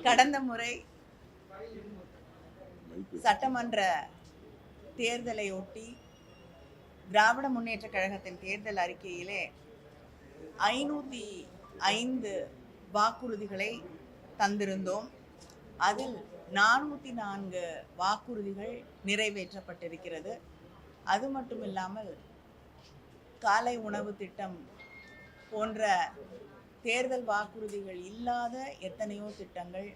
கடந்த முறை சட்டமன்ற தேர்தலை ஒட்டி திராவிட முன்னேற்ற கழகத்தின் தேர்தல் அறிக்கையிலே 505 வாக்குறுதிகளை தந்திருந்தோம். அதில் 404 வாக்குறுதிகள் நிறைவேற்றப்பட்டிருக்கிறது. அது மட்டும் இல்லாமல் காலை உணவு திட்டம் போன்ற தேர்தல் வாக்குறுதிகள் இல்லாத எத்தனையோ திட்டங்கள்,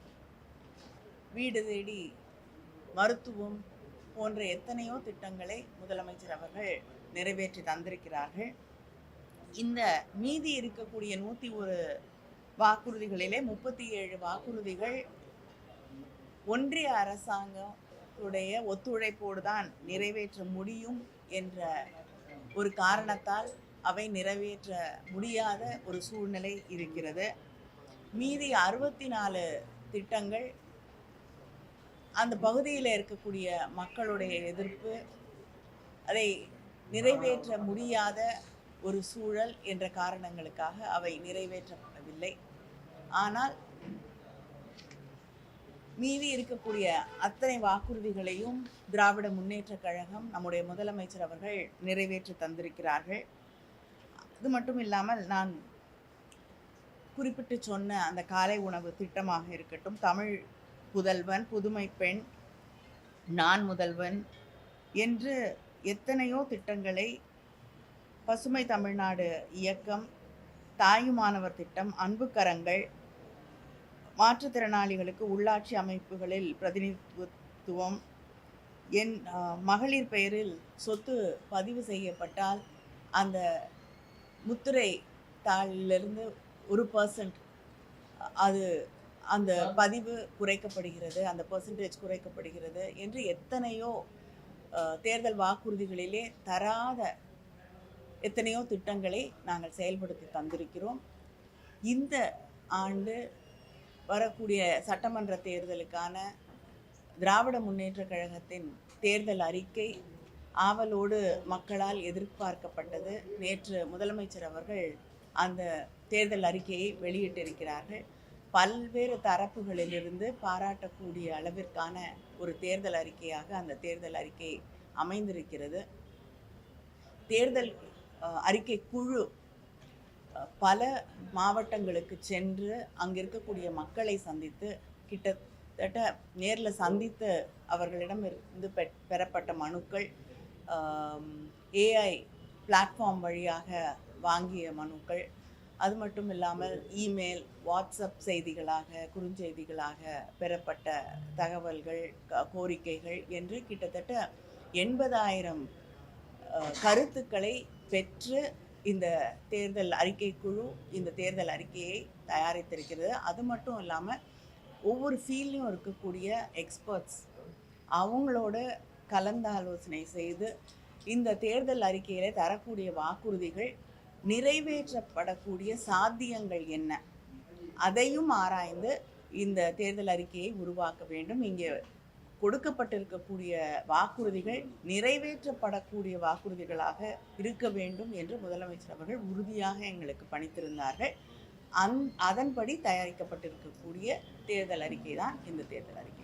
வீடு தேடி மருத்துவம் போன்ற எத்தனையோ திட்டங்களை முதலமைச்சர் அவர்கள் நிறைவேற்றி தந்திருக்கிறார்கள். இந்த மீதி இருக்கக்கூடிய 101 வாக்குறுதிகளிலே 37 வாக்குறுதிகள் ஒன்றிய அரசாங்கத்துடைய ஒத்துழைப்போடு தான் நிறைவேற்ற முடியும் என்ற ஒரு காரணத்தால் அவை நிறைவேற்ற முடியாத ஒரு சூழ்நிலை இருக்கிறது. மீதி 64 திட்டங்கள் அந்த பகுதியில் இருக்கக்கூடிய மக்களுடைய எதிர்ப்பு, அதை நிறைவேற்ற முடியாத ஒரு சூழல் என்ற காரணங்களுக்காக அவை நிறைவேற்றப்படவில்லை. ஆனால் மீதி இருக்கக்கூடிய அத்தனை வாக்குறுதிகளையும் திராவிட முன்னேற்ற கழகம், நம்முடைய முதலமைச்சர் அவர்கள் நிறைவேற்றி தந்திருக்கிறார்கள். அது மட்டும் இல்லாமல் நான் குறிப்பிட்டு சொன்ன அந்த காலை உணவு திட்டமாக இருக்கட்டும், தமிழ் புதல்வன், புதுமை பெண், நான் முதல்வன் என்று எத்தனையோ திட்டங்களை, பசுமை தமிழ்நாடு இயக்கம், தாயுமானவர் திட்டம், அன்பு கரங்கள், மாற்றுத்திறனாளிகளுக்கு உள்ளாட்சி அமைப்புகளில் பிரதிநிதித்துவம், மகளிர் பெயரில் சொத்து பதிவு செய்யப்பட்டால் அந்த முத்திரை தாளிலிருந்து 1% அது அந்த பதிவு குறைக்கப்படுகிறது, அந்த பெர்சன்டேஜ் குறைக்கப்படுகிறது என்று எத்தனையோ தேர்தல் வாக்குறுதிகளிலே தராத எத்தனையோ திட்டங்களை நாங்கள் செயல்படுத்தி தந்திருக்கிறோம். இந்த ஆண்டு வரக்கூடிய சட்டமன்ற தேர்தலுக்கான திராவிட முன்னேற்ற கழகத்தின் தேர்தல் அறிக்கை ஆவலோடு மக்களால் எதிர்பார்க்கப்பட்டது. நேற்று முதலமைச்சர் அவர்கள் அந்த தேர்தல் அறிக்கையை வெளியிட்டிருக்கிறார்கள். பல்வேறு தரப்புகளிலிருந்து பாராட்டக்கூடிய அளவிற்கான ஒரு தேர்தல் அறிக்கையாக அந்த தேர்தல் அறிக்கை அமைந்திருக்கிறது. தேர்தல் அறிக்கை குழு பல மாவட்டங்களுக்கு சென்று அங்கே இருக்கக்கூடிய மக்களை சந்தித்து, கிட்டத்தட்ட நேரில் சந்தித்து அவர்களிடம் இருந்து பெறப்பட்ட மனுக்கள், ஏஐ பிளாட்ஃபார்ம் வழியாக வாங்கிய மனுக்கள், அது மட்டும் இல்லாமல் இமெயில், வாட்ஸ்அப் செய்திகளாக, குறுஞ்செய்திகளாக பெறப்பட்ட தகவல்கள், கோரிக்கைகள் என்று கிட்டத்தட்ட 80,000 கருத்துக்களை பெற்று இந்த தேர்தல் அறிக்கை குழு இந்த தேர்தல் அறிக்கையை தயாரித்திருக்கிறது. அது மட்டும் இல்லாமல் ஒவ்வொரு ஃபீல்ட்லையும் இருக்கக்கூடிய எக்ஸ்பர்ட்ஸ் அவங்களோட கலந்தாலோசனை செய்து இந்த தேர்தல் அறிக்கையில் தரக்கூடிய வாக்குறுதிகள் நிறைவேற்றப்படக்கூடிய சாத்தியங்கள் என்ன, அதையும் ஆராய்ந்து இந்த தேர்தல் அறிக்கையை உருவாக்க வேண்டும். இங்கே கொடுக்கப்பட்டிருக்கக்கூடிய வாக்குறுதிகள் நிறைவேற்றப்படக்கூடிய வாக்குறுதிகளாக இருக்க வேண்டும் என்று முதலமைச்சர் அவர்கள் உறுதியாக எங்களுக்கு பணித்திருந்தார்கள். அதன்படி தயாரிக்கப்பட்டிருக்கக்கூடிய தேர்தல் அறிக்கை தான் இந்த தேர்தல் அறிக்கை.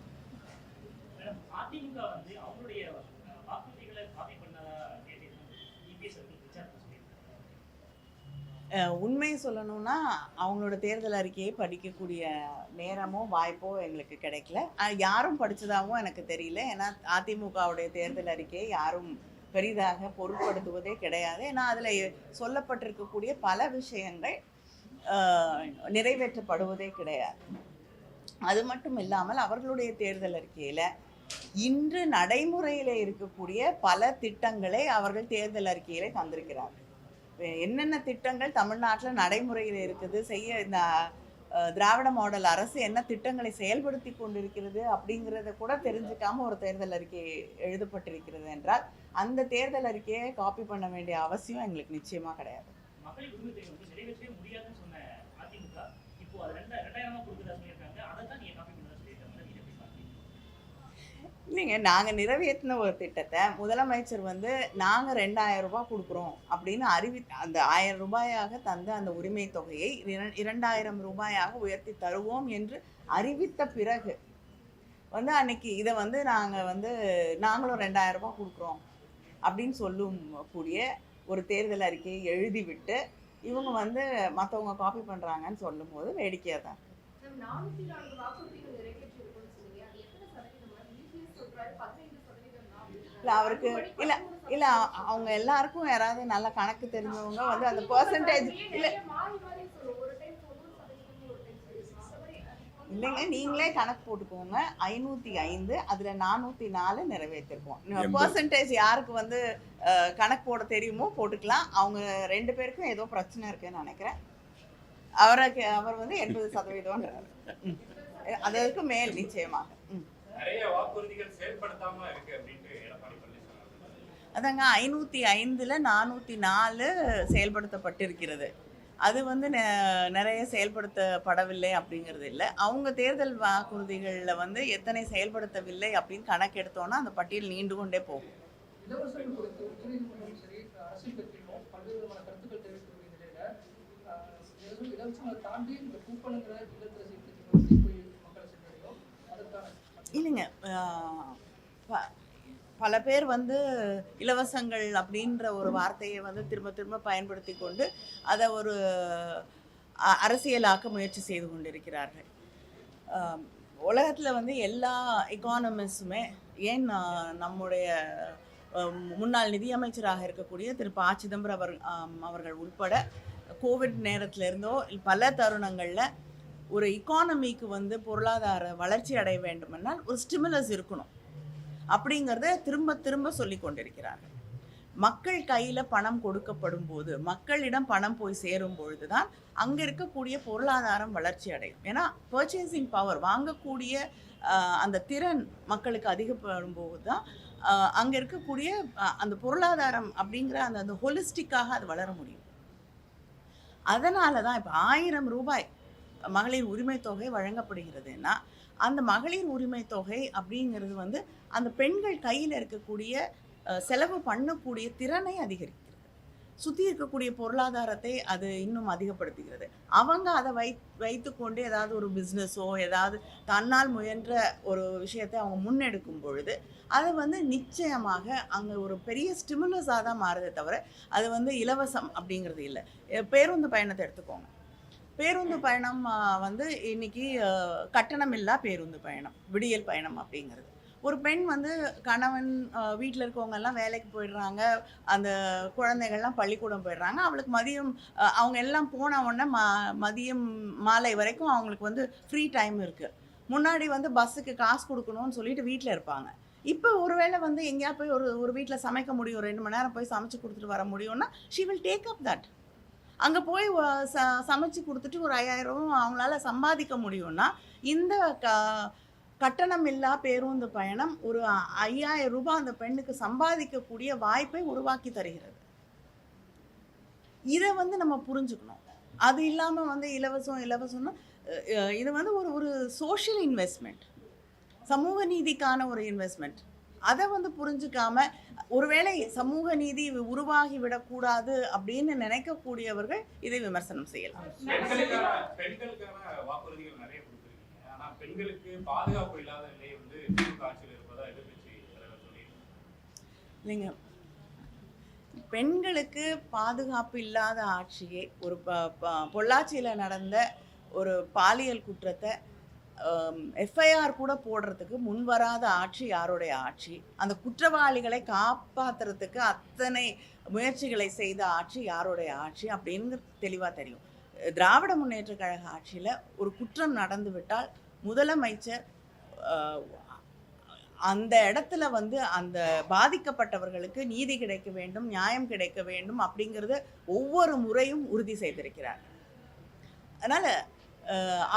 உண்மையை சொல்லணும்னா அவங்களோட தேர்தல் அறிக்கையை படிக்கக்கூடிய நேரமோ வாய்ப்போ எங்களுக்கு கிடைக்கல. யாரும் படித்ததாகவும் எனக்கு தெரியல. ஏன்னா அதிமுகவுடைய தேர்தல் அறிக்கையை யாரும் பெரிதாக பொருட்படுத்துவதே கிடையாது. ஏன்னா அதில் சொல்லப்பட்டிருக்கக்கூடிய பல விஷயங்கள் நிறைவேற்றப்படுவதே கிடையாது. அது மட்டும் இல்லாமல் அவர்களுடைய தேர்தல் அறிக்கையில் இன்று நடைமுறையில் இருக்கக்கூடிய பல திட்டங்களை அவர்கள் தேர்தல் அறிக்கையிலே தந்திருக்கிறார்கள். என்னென்ன திட்டங்கள் தமிழ்நாட்டில் நடைமுறையில் இருக்குது, இந்த திராவிட மாடல் அரசு என்ன திட்டங்களை செயல்படுத்தி கொண்டிருக்கிறது அப்படிங்கிறத கூட தெரிஞ்சுக்காம ஒரு தேர்தல் அறிக்கை எழுதப்பட்டிருக்கிறது என்றால் அந்த தேர்தல் அறிக்கையை காப்பி பண்ண வேண்டிய அவசியம் எங்களுக்கு நிச்சயமாக கிடையாது. இல்லைங்க, நாங்கள் நிறைவேற்றின ஒரு திட்டத்தை முதலமைச்சர் வந்து நாங்கள் 2000 ரூபாய் கொடுக்குறோம் அப்படின்னு அந்த 1000 ரூபாயாக தந்த அந்த உரிமை தொகையை 2000 ரூபாயாக உயர்த்தி தருவோம் என்று அறிவித்த பிறகு வந்து அன்னைக்கு இதை வந்து நாங்கள் வந்து நாங்களும் 2000 ரூபாய் கொடுக்குறோம் அப்படின்னு சொல்லும் கூடிய ஒரு தேர்தல் அறிக்கையை எழுதிவிட்டு இவங்க வந்து மற்றவங்க காப்பி பண்ணுறாங்கன்னு சொல்லும் போது வேடிக்கையாக தான். இல்லை அவருக்கு இல்லை இல்லை அவங்க எல்லாருக்கும் யாராவது நல்ல கணக்கு தெரிஞ்சவங்க வந்து அந்த பெர்சன்டேஜ் இல்லை இல்லைங்க, நீங்களே கணக்கு போட்டுக்கோங்க. 505 அதில் 404 நிறைவேற்றிருக்கோம். பெர்சன்டேஜ் யாருக்கு வந்து கணக்கு போட தெரியுமோ போட்டுக்கலாம். அவங்க 2 பேருக்கும் ஏதோ பிரச்சனை இருக்குன்னு நினைக்கிறேன். அவர் வந்து 80% அதற்கு மேல் நிச்சயமாக. அதாங்க 505ல் 404 செயல்படுத்தப்பட்டிருக்கிறது. அது வந்து நிறைய செயல்படுத்தப்படவில்லை அப்படிங்கிறது இல்லை. அவங்க தேர்தல் வாக்குறுதிகளில் வந்து எத்தனை செயல்படுத்தவில்லை அப்படின்னு கணக்கெடுத்தோன்னா அந்த பட்டியல் நீண்டு கொண்டே போகும். இல்லைங்க, பல பேர் வந்து இலவசங்கள் அப்படின்ற ஒரு வார்த்தையை வந்து திரும்ப திரும்ப பயன்படுத்தி கொண்டு அதை ஒரு அரசியலாக்க முயற்சி செய்து கொண்டிருக்கிறார்கள். உலகத்தில் வந்து எல்லா எக்கானமிஸ்டுமே, ஏன் நம்முடைய முன்னாள் நிதியமைச்சராக இருக்கக்கூடிய திரு ப. சிதம்பரம் அவர்கள் உட்பட கோவிட் நேரத்தில் இருந்தோ பல தருணங்களில் ஒரு இக்கானமிக்கு வந்து பொருளாதார வளர்ச்சி அடைய வேண்டுமென்றால் ஒரு ஸ்டிமுலஸ் இருக்கணும் அப்படிங்கிறத திரும்ப திரும்ப சொல்லி கொண்டிருக்கிறார்கள். மக்கள் கையில் பணம் கொடுக்கப்படும் போது, மக்களிடம் பணம் போய் சேரும் பொழுது தான் அங்கே இருக்கக்கூடிய பொருளாதாரம் வளர்ச்சி அடையும். ஏன்னா பர்ச்சேசிங் பவர், வாங்கக்கூடிய அந்த திறன் மக்களுக்கு அதிகப்படும் போது தான் அங்கே இருக்கக்கூடிய அந்த பொருளாதாரம் அப்படிங்கிற அந்த ஹோலிஸ்டிக்காக அது வளர முடியும். அதனால தான் இப்போ 1000 ரூபாய் மகளிர் உரிமை தொகை வழங்கப்படுகிறதுன்னா அந்த மகளிர் உரிமை தொகை அப்படிங்கிறது வந்து அந்த பெண்கள் கையில் இருக்கக்கூடிய செலவு பண்ணக்கூடிய திறனை அதிகரிக்கிறது, சுற்றி இருக்கக்கூடிய பொருளாதாரத்தை அது இன்னும் அதிகப்படுத்துகிறது. அவங்க அதை வைத்துக்கொண்டு ஏதாவது ஒரு பிஸ்னஸோ ஏதாவது தன்னால் முயன்ற ஒரு விஷயத்தை அவங்க முன்னெடுக்கும் பொழுது அது வந்து நிச்சயமாக அங்கே ஒரு பெரிய ஸ்டிமுலஸாக தான் மாறுதே தவிர அது வந்து இலவசம் அப்படிங்கிறது இல்லை. பேருந்து பயணத்தை எடுத்துக்கோங்க. பேருந்து பயணம் வந்து இன்னைக்கு கட்டணம் இல்லா பேருந்து பயணம், விடியல் பயணம் அப்படிங்கிறது. ஒரு பெண் வந்து கணவன் வீட்டில் இருக்கவங்கெல்லாம் வேலைக்கு போயிடுறாங்க, அந்த குழந்தைகள்லாம் பள்ளிக்கூடம் போயிடுறாங்க, அவளுக்கு மதியம் அவங்க எல்லாம் போன உடனே மதியம் மாலை வரைக்கும் அவங்களுக்கு வந்து ஃப்ரீ டைம் இருக்குது. முன்னாடி வந்து பஸ்ஸுக்கு காசு கொடுக்கணும்னு சொல்லிட்டு வீட்டில் இருப்பாங்க. இப்போ ஒருவேளை வந்து எங்கேயா போய் ஒரு வீட்டில் சமைக்க முடியும், 2 மணி நேரம் போய் சமைச்சு கொடுத்துட்டு வர முடியும்னா she will take up that. அங்கே போய் சமைச்சு கொடுத்துட்டு ஒரு 5000 அவங்களால சம்பாதிக்க முடியும்னா இந்த கட்டணம் இல்லா பேருந்து பயணம் ஒரு 5000 ரூபாய் அந்த பெண்ணுக்கு சம்பாதிக்கக்கூடிய வாய்ப்பை உருவாக்கி தருகிறது. இதை வந்து நம்ம புரிஞ்சுக்கணும். அது இல்லாமல் வந்து இலவசம்னா இது வந்து ஒரு சோஷியல் இன்வெஸ்ட்மெண்ட், சமூக நீதிக்கான ஒரு இன்வெஸ்ட்மெண்ட். அதை வந்து புரிஞ்சுக்காம ஒருவேளை சமூக நீதி உருவாகி விடக்கூடாது அப்படின்னு நினைக்கக்கூடியவர்கள் இதை விமர்சனம் செய்யலாம். இல்லைங்க, பெண்களுக்கு பாதுகாப்பு இல்லாத ஆட்சியே ஒரு பொள்ளாச்சியில் நடந்த ஒரு பாலியல் குற்றத்தை எஃப்ஐஆர் கூட போடுறதுக்கு முன்வராத ஆட்சி யாருடைய ஆட்சி? அந்த குற்றவாளிகளை காப்பாற்றுறதுக்கு அத்தனை முயற்சிகளை செய்த ஆட்சி யாருடைய ஆட்சி அப்படின்னு தெளிவாக தெரியும். திராவிட முன்னேற்ற கழக ஆட்சியில் ஒரு குற்றம் நடந்து விட்டால் முதலமைச்சர் அந்த இடத்துல வந்து அந்த பாதிக்கப்பட்டவர்களுக்கு நீதி கிடைக்க வேண்டும், நியாயம் கிடைக்க வேண்டும் அப்படிங்கிறத ஒவ்வொரு முறையும் உறுதி செய்திருக்கிறார். அதனால்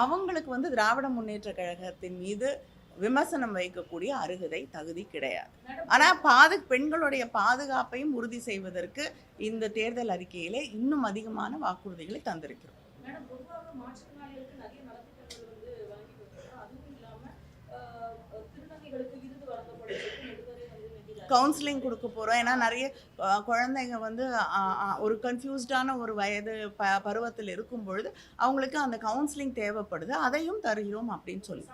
அவங்களுக்கு வந்து திராவிட முன்னேற்ற கழகத்தின் மீது விமர்சனம் வைக்கக்கூடிய தகுதி கிடையாது. ஆனால் பெண்களுடைய பாதுகாப்பையும் உறுதி செய்வதற்கு இந்த தேர்தல் அறிக்கையிலே இன்னும் அதிகமான வாக்குறுதிகளை தந்திருக்கிறோம். கவுன்சிலிங் கொடுக்க போகிறோம். ஏன்னா நிறைய குழந்தைங்க வந்து ஒரு கன்ஃபியூஸ்டான ஒரு வயது பருவத்தில் இருக்கும் பொழுது அவங்களுக்கு அந்த கவுன்சிலிங் தேவைப்படுது, அதையும் தருகிறோம் அப்படின்னு சொல்லி.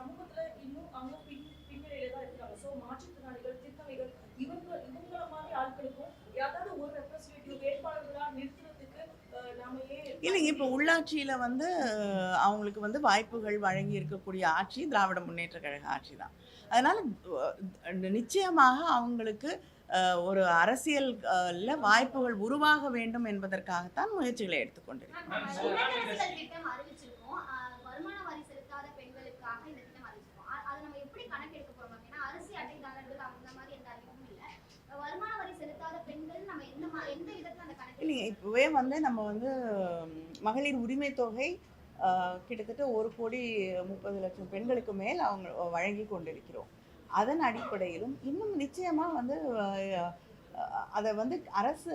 இல்லைங்க, இப்போ உள்ளாட்சியில் வந்து அவங்களுக்கு வந்து வாய்ப்புகள் வழங்கி இருக்கக்கூடிய ஆட்சி திராவிட முன்னேற்ற கழக ஆட்சி தான். அதனால் நிச்சயமாக அவங்களுக்கு ஒரு அரசியல்ல வாய்ப்புகள் உருவாக வேண்டும் என்பதற்காகத்தான் முயற்சிகளை எடுத்துக்கொண்டிருக்கிறோம். இல்லைங்க, இப்போவே வந்து நம்ம வந்து மகளிர் உரிமை தொகை கிட்டத்தட்ட 1,30,00,000 பெண்களுக்கு மேல் அவங்க வழங்கி கொண்டிருக்கிறோம். அதன் அடிப்படையிலும் இன்னும் நிச்சயமாக வந்து அதை வந்து அரசு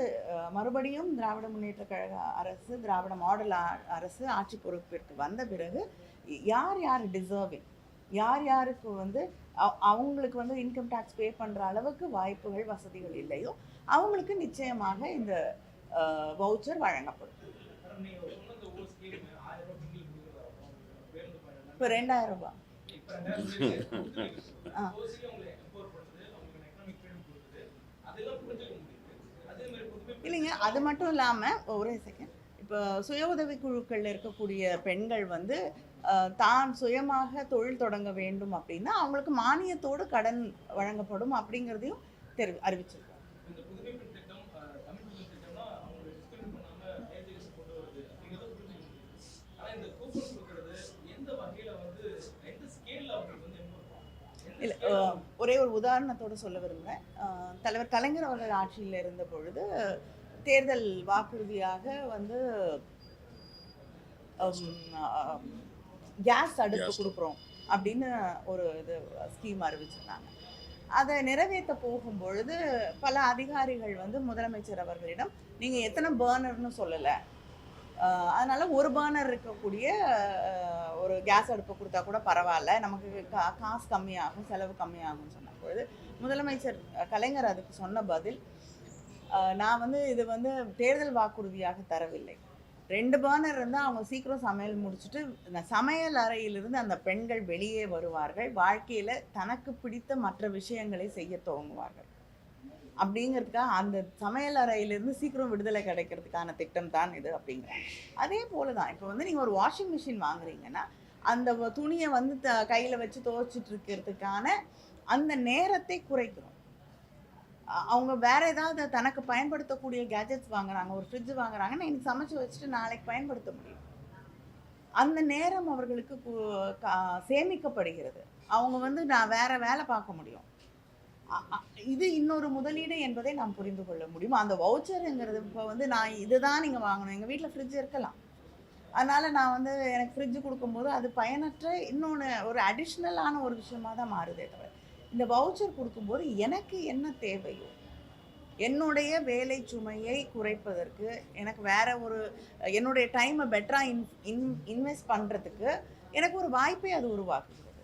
மறுபடியும் திராவிட முன்னேற்ற கழக அரசு, திராவிட மாடல் அரசு ஆட்சி பொறுப்பிற்கு வந்த பிறகு யார் யார் டிசர்விங், யார் யாருக்கு வந்து அவங்களுக்கு வந்து இன்கம் டேக்ஸ் பே பண்ணுற அளவுக்கு வாய்ப்புகள் வசதிகள் இல்லையோ அவங்களுக்கு நிச்சயமாக இந்த வவுச்சர் வழங்கப்படும். இப்போ 2,000 ரூபாய். இல்லைங்க, அது மட்டும் இல்லாமல் ஒரே செகண்ட், இப்போ சுய உதவி குழுக்களில் இருக்கக்கூடிய பெண்கள் வந்து தான் சுயமாக தொழில் தொடங்க வேண்டும் அப்படின்னா அவங்களுக்கு மானியத்தோடு கடன் வழங்கப்படும் அப்படிங்கிறதையும் அறிவிச்சிருக்கோம். இல்லை, ஒரே ஒரு உதாரணத்தோடு சொல்ல விரும்புகிறேன். தலைவர் கலைஞர் அவர்கள் ஆட்சியில் இருந்த பொழுது தேர்தல் வாக்குறுதியாக வந்து கேஸ் அடுப்பு கொடுக்குறோம் அப்படின்னு ஒரு இது ஸ்கீம் அறிவிச்சிருந்தாங்க. அதை நிறைவேற்ற போகும்பொழுது பல அதிகாரிகள் வந்து முதலமைச்சர் அவர்களிடம் நீங்கள் எத்தனை பர்னர்னு சொல்லலை, அதனால் ஒரு பர்னர் இருக்கக்கூடிய ஒரு கேஸ் அடுப்பை கொடுத்தா கூட பரவாயில்ல, நமக்கு காசு கம்மியாகும், செலவு கம்மியாகும்னு சொன்ன பொழுது முதலமைச்சர் கலைஞர் அதுக்கு சொன்ன பதில், நான் வந்து இது வந்து தேர்தல் வாக்குறுதியாக தரவில்லை, 2 பர்னர் இருந்தால் அவங்க சீக்கிரம் சமையல் முடிச்சுட்டு சமையல் அறையிலிருந்து அந்த பெண்கள் வெளியே வருவார்கள், வாழ்க்கையில் தனக்கு பிடித்த மற்ற விஷயங்களை செய்ய துவங்குவார்கள் அப்படிங்கிறதுக்காக அந்த சமையல் அறையிலேருந்து சீக்கிரம் விடுதலை கிடைக்கிறதுக்கான திட்டம் தான் இது அப்படிங்கிறாங்க. அதே போல தான் இப்போ வந்து நீங்கள் ஒரு வாஷிங் மிஷின் வாங்குறீங்கன்னா அந்த துணியை வந்து கையில் வச்சு துவைச்சிட்டு இருக்கிறதுக்கான அந்த நேரத்தை குறைக்கணும். அவங்க வேற ஏதாவது தனக்கு பயன்படுத்தக்கூடிய கேஜெட்ஸ் வாங்குறாங்க, ஒரு ஃப்ரிட்ஜ் வாங்குறாங்கன்னா இன்னைக்கு சமைச்சு வச்சுட்டு நாளைக்கு பயன்படுத்த முடியும். அந்த நேரம் அவர்களுக்கு சேமிக்கப்படுகிறது. அவங்க வந்து நான் வேற வேலை பார்க்க முடியும். இது இன்னொரு முதலீடு என்பதை நாம் புரிந்து கொள்ள முடியும். அந்த வவுச்சருங்கிறது இப்போ வந்து நான் இதுதான் நீங்கள் வாங்கணும், எங்கள் வீட்டில் ஃப்ரிட்ஜ் இருக்கலாம், அதனால் நான் வந்து எனக்கு ஃப்ரிட்ஜு கொடுக்கும்போது அது பயனற்ற இன்னொன்று ஒரு அடிஷ்னலான ஒரு விஷயமாக தான் மாறுதே தவிர, இந்த வவுச்சர் கொடுக்கும்போது எனக்கு என்ன தேவையோ என்னுடைய வேலை சுமையை குறைப்பதற்கு, எனக்கு வேற ஒரு என்னுடைய டைமை பெட்டராக இன்வெஸ்ட் பண்ணுறதுக்கு எனக்கு ஒரு வாய்ப்பை அது உருவாக்குகிறது.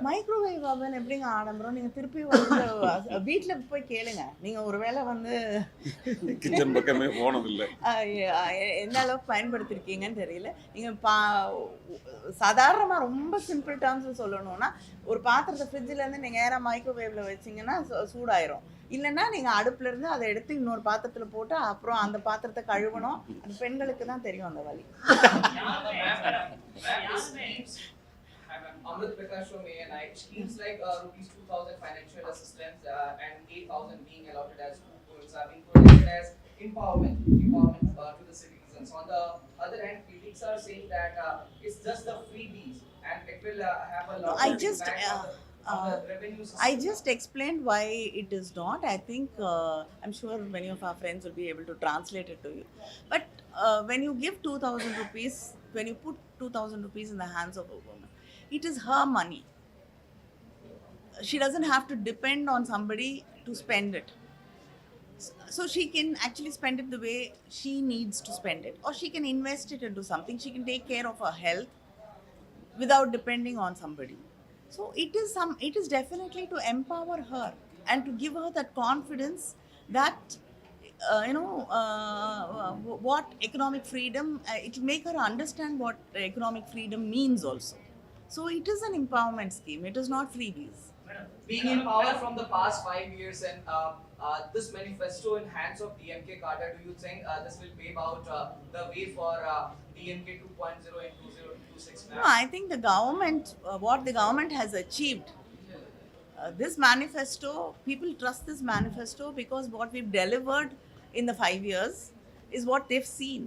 மைக்ரோவேவ் அவன் எப்படிங்க ஆடம்பரம்? நீங்கள் திருப்பி வந்து வீட்டில் போய் கேளுங்க. நீங்கள் ஒரு வேளை வந்து கிச்சன் பக்கமே போனதில்லை, எந்த அளவுக்கு பயன்படுத்திருக்கீங்கன்னு தெரியல. நீங்கள் சாதாரணமாக ரொம்ப சிம்பிள் டேர்ம்ஸில் சொல்லணும்னா ஒரு பாத்திரத்தை ஃப்ரிட்ஜிலேருந்து நீங்கள் நேராக மைக்ரோவேவில் வச்சிங்கன்னா சூடாயிரும். இல்லைன்னா நீங்கள் அடுப்புலேருந்து அதை எடுத்து இன்னொரு பாத்திரத்தில் போட்டு அப்புறம் அந்த பாத்திரத்தை கழுவணும். அது பெண்களுக்கு தான் தெரியும் அந்த வழி. Amrit Prakash from ANI, schemes like rupees 2,000 financial assistance and 8,000 being allotted as coupons are being projected as empowerment to the citizens. On the other hand, critics are saying that it's just the freebies and it will have a lot of impact on the revenue system. I just explained why it is not. I think I'm sure many of our friends will be able to translate it to you. But when you give 2,000 rupees, when you put 2,000 rupees in the hands of a woman, it is her money. She doesn't have to depend on somebody to spend it. So she can actually spend it the way she needs to spend it, or she can invest it into something. She can take care of her health without depending on somebody. So it is definitely to empower her and to give her that confidence that what economic freedom, it will make her understand what economic freedom means also. So it is an empowerment scheme, it is not freebies. Being in power from the past 5 years and this manifesto in hands of DMK cadre, do you think this will pave out the way for DMK 2.0 and 2026? No, I think the government, what the government has achieved, this manifesto, people trust this manifesto because what we've delivered in the 5 years is what they've seen.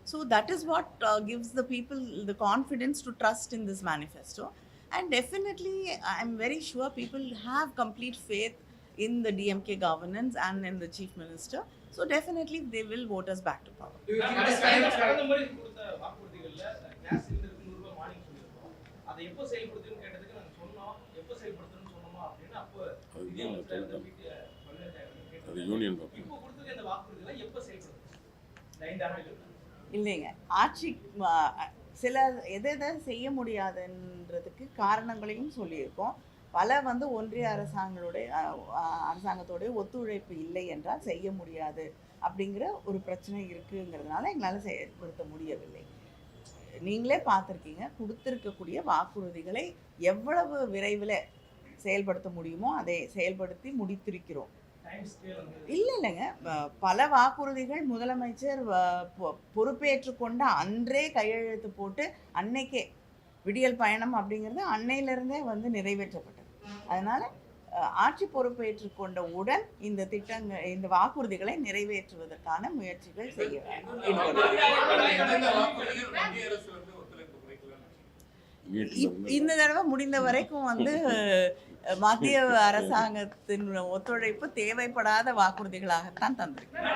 So that is what gives the people the confidence to trust in this manifesto. And definitely, I'm very sure people have complete faith in the DMK governance and in the chief minister. So definitely, they will vote us back to power. Do you think this kind of கடந்த முறை கொடுத்த வாக்குறுதிகள்ல case சிலிண்டருக்கு 100 ரூபாய் மானியம் சொல்லியிருக்கோம். அதை எப்போ செயல்படுத்துன்னு கேட்டதுக்கு நாங்க சொன்னோம். எப்போ செயல்படுத்தணும்னு சொன்னோமா அப்படின்னு அப்போ அது நிதி ஏன் அமைச்சர் சொல்லிட்டாங்க? கேட்டாங்க. அது யூனியன் பக்கம். இப்போ கொடுத்துருக்க இந்த வாக்குறுதிகளை எப்போ செயல்படுத்தணும்? இந்த 5 ஆண்டுகள். இல்லைங்க, ஆட்சி சில எதை எதை செய்ய முடியாதுன்றதுக்கு காரணங்களையும் சொல்லியிருக்கோம். பல ஒன்றிய அரசாங்கத்தோடைய ஒத்துழைப்பு இல்லை என்றால் செய்ய முடியாது அப்படிங்கிற ஒரு பிரச்சனை இருக்குங்கிறதுனால எங்களால் செயல்படுத்த முடியவில்லை. நீங்களே பார்த்துருக்கீங்க, கொடுத்துருக்கக்கூடிய வாக்குறுதிகளை எவ்வளவு விரைவில் செயல்படுத்த முடியுமோ அதை செயல்படுத்தி முடித்திருக்கிறோம். டைம் ஸ்கேல் வந்து இல்லைங்க, பல வாக்குறுதிகள் முதலமைச்சர் பொறுப்பேற்று கொண்ட அன்றே கையெழுத்து போட்டு அன்னைக்கே விடியல் பயணம் அப்படிங்கிறது அன்னையிலிருந்தே நிறைவேற்றப்பட்டது. அதனால ஆட்சி பொறுப்பேற்று கொண்ட உடன் இந்த திட்டங்கள், இந்த வாக்குறுதிகளை நிறைவேற்றுவதற்கான முயற்சிகள் செய்ய வேண்டும். இந்த தடவை முடிந்த வரைக்கும் மத்திய அரசாங்கத்தின் ஒத்துழைப்பு தேவைப்படாத வாக்குறுதிகளாகத்தான் தந்திருக்கிறோம்.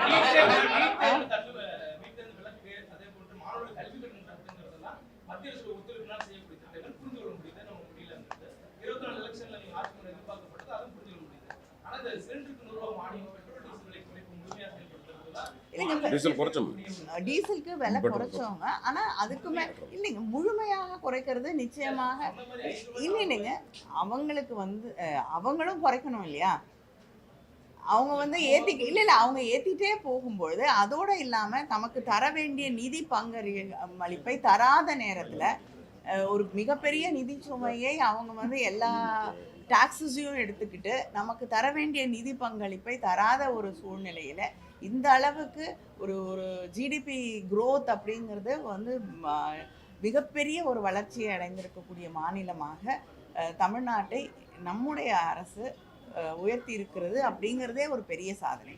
வீட்டிலிருந்து விலக்கு, அதே போன்று மாணவர்கள் கல்வி கட்டணம் தடுத்துங்கிறதெல்லாம் மத்திய அரசு ஒத்துழைப்பினால் செய்யக்கூடிய திட்டங்கள் புரிந்து கொள்ள முடியுது, நம்ம முடியல இருந்தது. 24 எலெக்ஷன்ல நீங்க ஆட்சி பண்ண எதிர்பார்க்கப்பட்டது, அதுவும் புரிந்து கொள்ள முடியுது. ஆனா இந்த சிலிண்டருக்கு 100 ரூபாய் மானியம், பெட்ரோல் டீசல் விலை குறைப்பு முழுமையாக செயல்படுத்துறதுலாம் டீசல் குறைச்சோம். டீசலுக்கு விலை குறைச்சவங்க, ஆனா அதுக்குமே இல்லைங்க, முழுமையாக குறைக்கிறது நிச்சயமாக இல்லைங்க. அவங்களுக்கு அவங்களும் குறைக்கணும் இல்லையா? அவங்க அவங்க ஏத்திட்டே போகும்பொழுது அதோட இல்லாம நமக்கு தர வேண்டிய நிதி பங்களிப்பை தராத நேரத்துல ஒரு மிகப்பெரிய நிதி சுமையை அவங்க எல்லா டாக்ஸஸையும் எடுத்துக்கிட்டு நமக்கு தர வேண்டிய நிதி பங்களிப்பை தராத ஒரு சூழ்நிலையில இந்த அளவுக்கு ஒரு ஜிடிபி growth அப்படிங்கிறது மிகப்பெரிய ஒரு வளர்ச்சியை அடைந்திருக்கக்கூடிய மாநிலமாக தமிழ்நாட்டை நம்முடைய அரசு உயர்த்தி இருக்கிறது அப்படிங்கிறதே ஒரு பெரிய சாதனை.